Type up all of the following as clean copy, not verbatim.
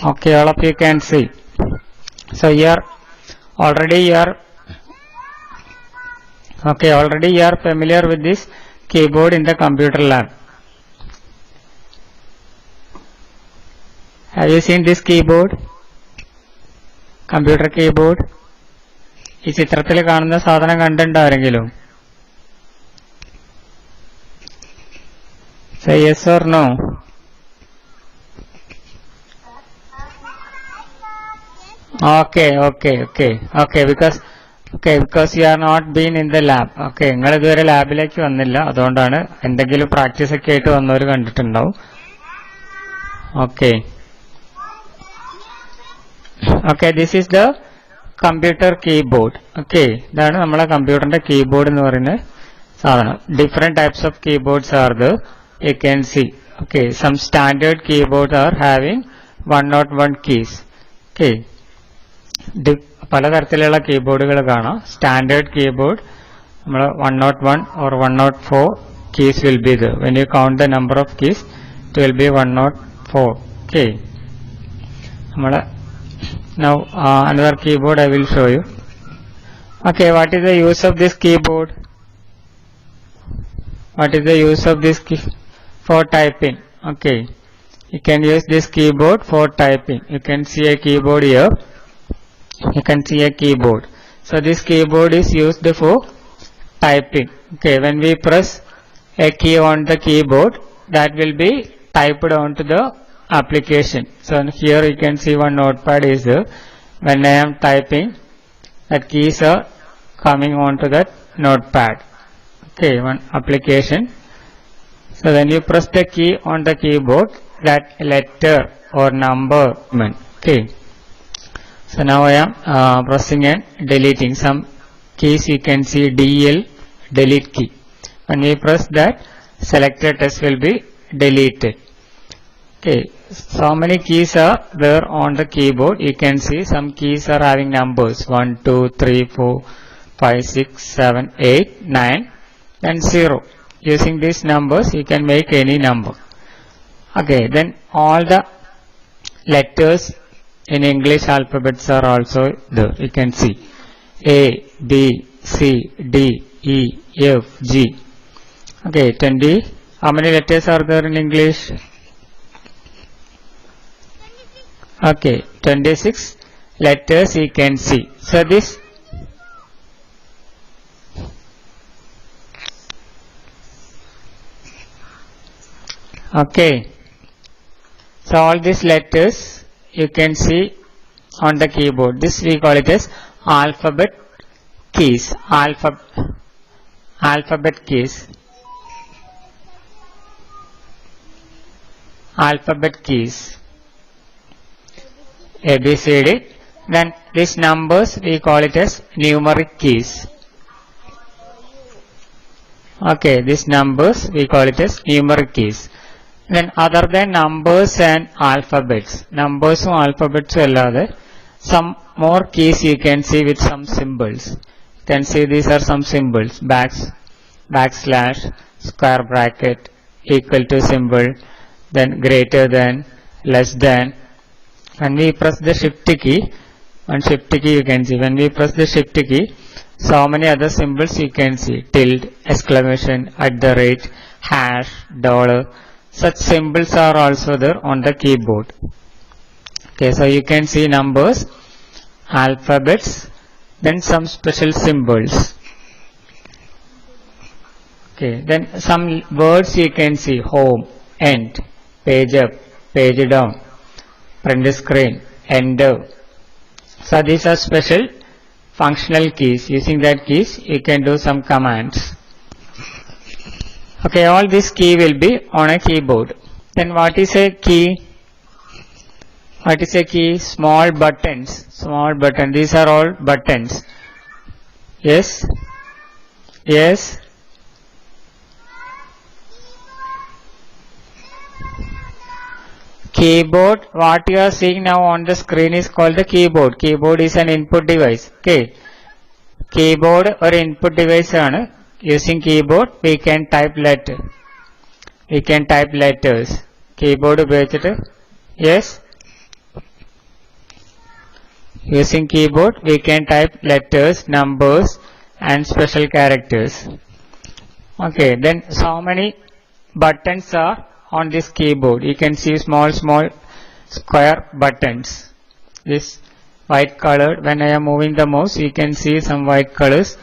Okay, all of you can see. So here already you are familiar with this keyboard in the computer lab. Have you seen this keyboard? Computer keyboard? ഈ ചിത്രത്തിൽ കാണുന്ന സാധനം കണ്ടിട്ടുണ്ടോ ആരെങ്കിലും? Say yes or no. Okay, because you are not been in the lab. Okay, നിങ്ങൾ ഇതുവരെ ലാബിലേക്ക് വന്നില്ല, അതുകൊണ്ടാണ്. എന്തെങ്കിലും പ്രാക്ടീസ് ഒക്കെ ആയിട്ട് വന്നവർ കണ്ടിട്ടുണ്ടാവും. Okay, this is the computer keyboard. Okay, ഇതാണ് നമ്മളെ കമ്പ്യൂട്ടറിന്റെ കീബോർഡ് എന്ന് പറയുന്ന സാധനം. Different types of keyboards are there. You can see. Okay, some standard keyboards are having 101 keys. Okay, പലതരത്തിലുള്ള കീബോർഡുകൾ കാണാം. സ്റ്റാൻഡേർഡ് കീബോർഡ് നമ്മൾ 101 or 104 keys will be there. When you count the number of keys, it will be 104. Okay, now another keyboard I will show you. Okay, what is the use of this keyboard? What is the use of this key? For typing. Okay, you can use this keyboard for typing. You can see a keyboard here. So this keyboard is used for typing. Okay, when we press a key on the keyboard, that will be typed onto the application. So here you can see one notepad is there. When I am typing, that keys are coming onto that notepad. Okay, one application. So when you press the key on the keyboard, that letter or number. Okay, so now I am pressing and deleting some keys. You can see DL, delete key. When we press that, selected text will be deleted. Okay, so many keys are there on the keyboard. You can see some keys are having numbers 1, 2, 3, 4, 5, 6, 7, 8, 9 and 0. Using these numbers you can make any number. Okay, then all the letters in English alphabets are also there. You can see A, B, C, D, E, F, G. Okay, 20. How many letters are there in English? Okay, 26 letters you can see. So this okay, so all these letters you can see on the keyboard. This we call it as alphabet keys. Alphabet keys. A, B, C, D. Then these numbers we call it as numeric keys. Okay, these numbers we call it as numeric keys. Then other than numbers and alphabets, numbers and alphabets allade some more keys you can see with some symbols. You can see these are some symbols: backslash, square bracket, equal to symbol, then greater than, less than. When we press the shift key, you can see. When we press the shift key, so many other symbols you can see: tilde, exclamation, @ hash, $. Such symbols are also there on the keyboard. Okay, so you can see numbers, alphabets, then some special symbols. Okay, then some words you can see: home, end, page up, page down, print screen, enter. So these are special functional keys. Using that keys you can do some commands. Okay, all this key will be on a keyboard. Then what is a key? Small buttons. These are all buttons. Yes. Keyboard, what you are seeing now on the screen is called the keyboard. Keyboard is an input device. Okay, keyboard or input device aanu. Using keyboard we can type letters. Keyboard ഉപയോഗിച്ചിട്ട് yes Using keyboard, we can type letters, numbers, and special characters. Okay, then so many buttons are on this keyboard. You can see small square buttons. This white colored, when I am moving the mouse, you can see some white colors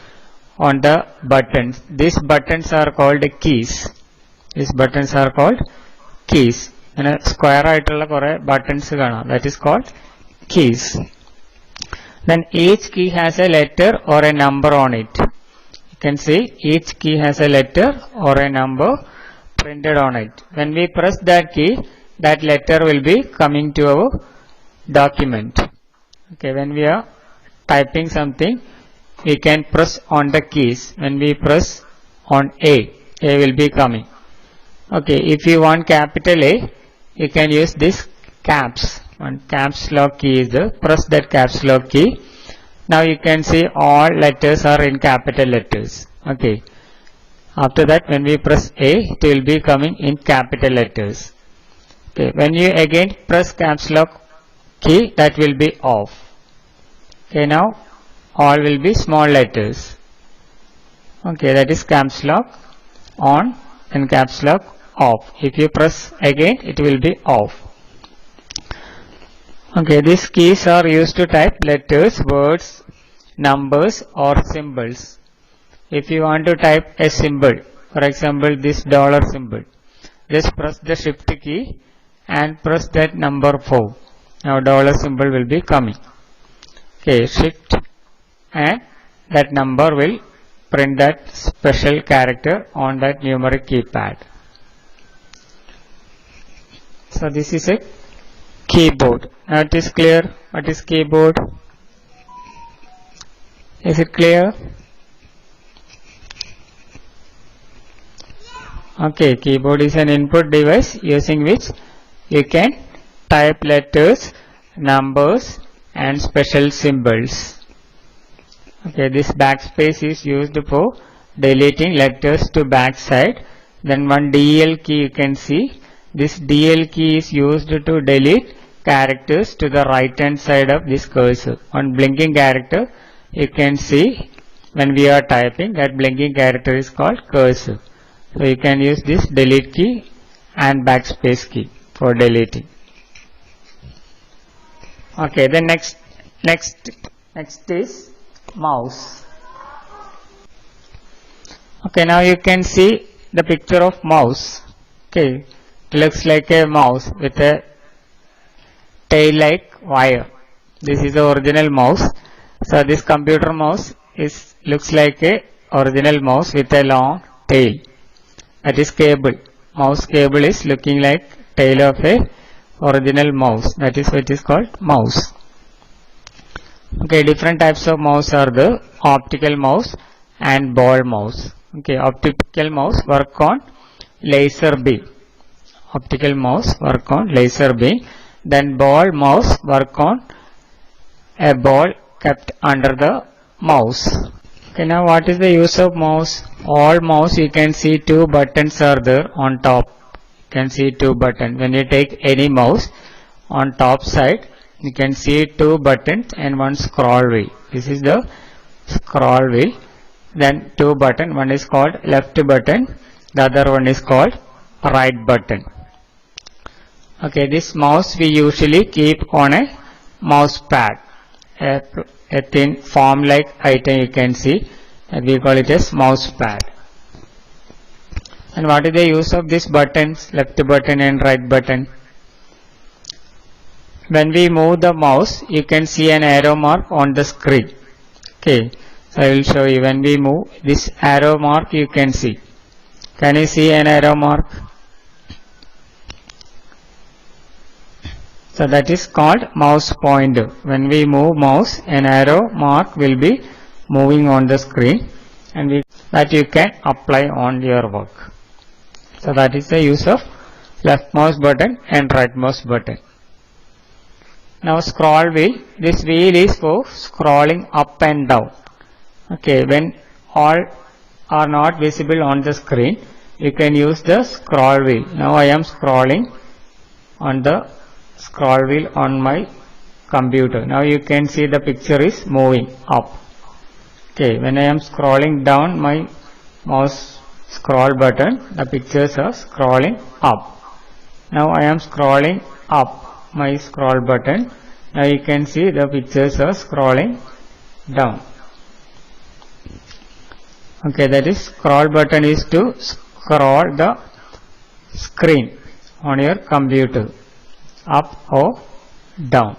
on the buttons. These buttons are called keys. These buttons are called keys. And a square buttons, that is called keys. Then each key has a letter or a number on it. You can see each key has a letter or a number printed on it. When we press that key, that letter will be coming to our document. Okay, when we are typing something, we can press on the keys. When we press on A will be coming. Okay, if you want capital A, you can use this caps. One caps lock key is the press that caps lock key. Now you can see all letters are in capital letters. Okay. After that, when we press A, it will be coming in capital letters. Okay. When you again press caps lock key, that will be off. Okay. Now all will be small letters. Okay. That is caps lock on and caps lock off. If you press again, it will be off. Okay, these keys are used to type letters, words, numbers or symbols. If you want to type a symbol, for example this dollar symbol, just press the shift key and press that number 4. Now dollar symbol will be coming. Okay, shift and that number will print that special character on that numeric keypad. So this is a keyboard. Now it is clear what is keyboard. Is it clear? Okay, keyboard is an input device using which you can type letters, numbers and special symbols. Okay, this backspace is used for deleting letters to backside. Then one DL key you can see. This DL key is used to delete characters to the right hand side of this cursor. On blinking character, you can see when we are typing, that blinking character is called cursor. So you can use this delete key and backspace key for deleting. Okay, then next is mouse. Okay, now you can see the picture of mouse. Okay, it looks like a mouse with a tail-like wire. This is the original mouse. So this computer mouse looks like a original mouse with a long tail. That is cable. Mouse cable is looking like tail of a original mouse. That is what is called mouse. Okay, different types of mouse are the optical mouse and ball mouse. Okay, optical mouse work on laser beam. Optical mouse work on laser beam. Then ball mouse work on a ball kept under the mouse. Okay, now what is the use of mouse? All mouse you can see two buttons are there on top. You can see two buttons. When you take any mouse on top side, you can see two buttons and one scroll wheel. This is the scroll wheel. Then two buttons. One is called left button. The other one is called right button. Okay, this mouse we usually keep on a mouse pad. A thin foam like item you can see. We call it as mouse pad. And what is the use of these buttons, left button and right button? When we move the mouse, you can see an arrow mark on the screen. Okay, so I will show you. When we move, this arrow mark you can see. Can you see an arrow mark? So that is called mouse pointer. When we move mouse, an arrow mark will be moving on the screen, and that you can apply on your work. So that is the use of left mouse button and right mouse button. Now scroll wheel. This wheel is for scrolling up and down. Okay, when all are not visible on the screen, you can use the scroll wheel. Now I am scrolling on the scroll wheel on my computer. Now you can see the picture is moving up. Okay, when I am scrolling down my mouse scroll button, the pictures are scrolling up. Now I am scrolling up my scroll button. Now you can see the pictures are scrolling down. Okay, that is scroll button is to scroll the screen on your computer up or down.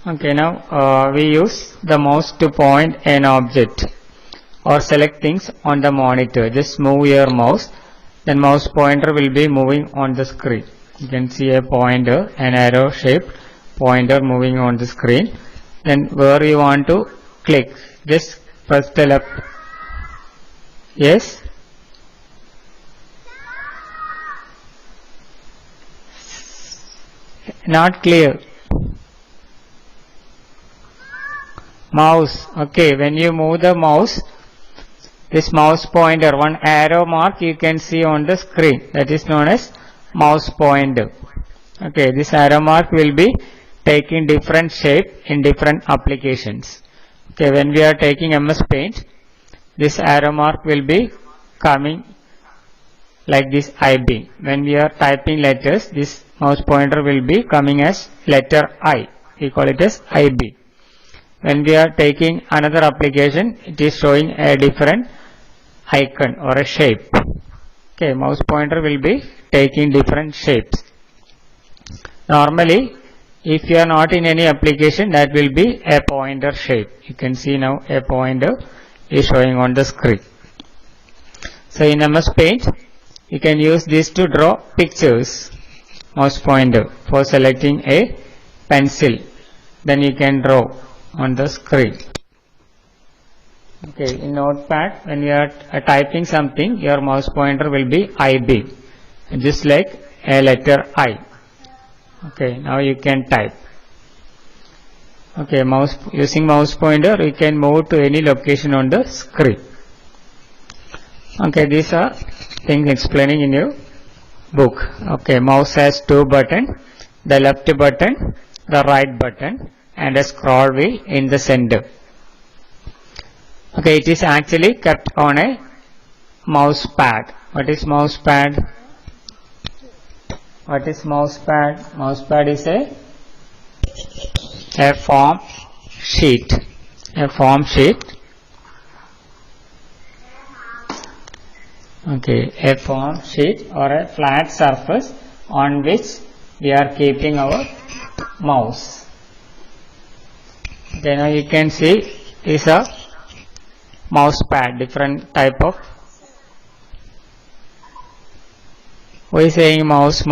Okay, now we use the mouse to point an object or select things on the monitor. Just move your mouse, then mouse pointer will be moving on the screen. You can see a pointer, an arrow shaped pointer moving on the screen. Then where you want to click, just press the left. Yes? Not clear. Mouse. Okay, when you move the mouse, this mouse pointer, one arrow mark you can see on the screen. That is known as mouse pointer. Okay, this arrow mark will be taking different shape in different applications. Okay, when we are taking MS Paint, this arrow mark will be coming like this IB. When we are typing letters, this mouse pointer will be coming as letter I. We call it as IB. When we are taking another application, it is showing a different icon or a shape. Okay, mouse pointer will be taking different shapes. Normally, if you are not in any application, that will be a pointer shape. You can see now a pointer is showing on the screen. So in MS Paint, you can use this to draw pictures. Mouse pointer for selecting a pencil. Then you can draw on the screen. Okay, in Notepad, when you are typing something, your mouse pointer will be IB, just like a letter I. Okay, now you can type. Okay, using mouse pointer, you can move to any location on the screen. Okay, these are things explaining in your book. Okay, mouse has two buttons, the left button, the right button, and a scroll wheel in the center. Okay, it is actually kept on a mouse pad. What is mouse pad? What is mouse pad? Mouse pad is a form sheet. A form sheet. Okay, a form sheet or a flat surface on which we are keeping our mouse. Okay, now you can see is a mouse pad, different type of. Who is saying mouse?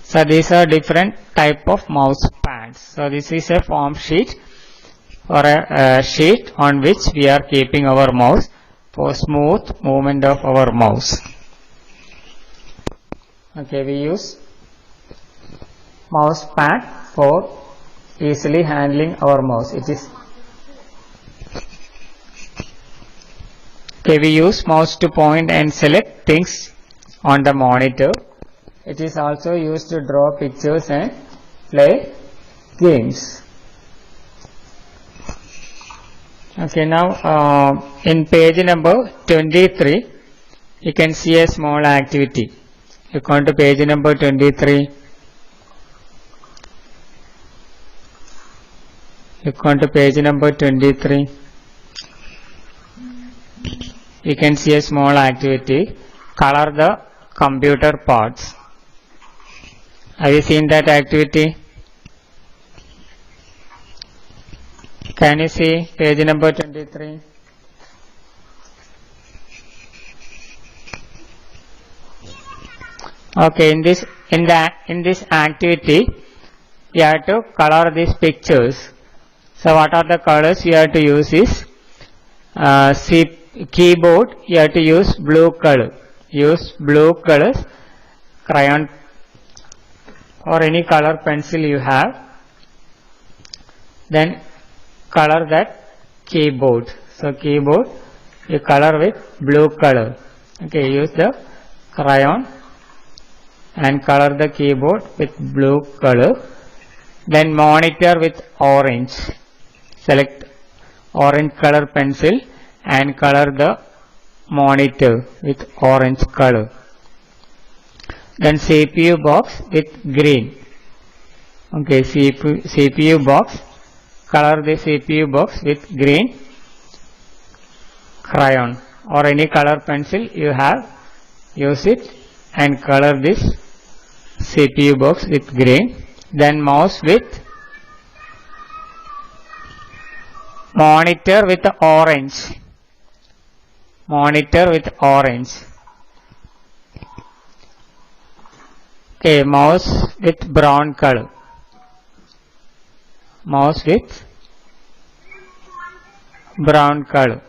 So these are different type of mouse pads. So this is a form sheet or a sheet on which we are keeping our mouse for smooth movement of our mouse. Okay, we use mouse pad for easily handling our mouse. It is okay, we use mouse to point and select things on the monitor. It is also used to draw pictures and play games. Okay, now in page number 23, you can see a small activity. You come to page number 23. You come to page number 23. You can see a small activity. Color the computer parts. Have you seen that activity? Can you see page number 23? Okay, in this activity, you have to color these pictures. So what are the colors you have to use is keyboard. You have to use blue color. Use blue colors, crayon or any color pencil you have. Then color that keyboard. So keyboard you color with blue color. Okay, use the crayon and color the keyboard with blue color. Then monitor with orange. Select orange color pencil and color the monitor with orange color. Then CPU box with green. Okay, CPU box, color the CPU box with green crayon or any color pencil you have, use it and color this CPU box with green. Then mouse with monitor with orange. Monitor with orange. Okay, mouse with brown color. Mouse with brown color.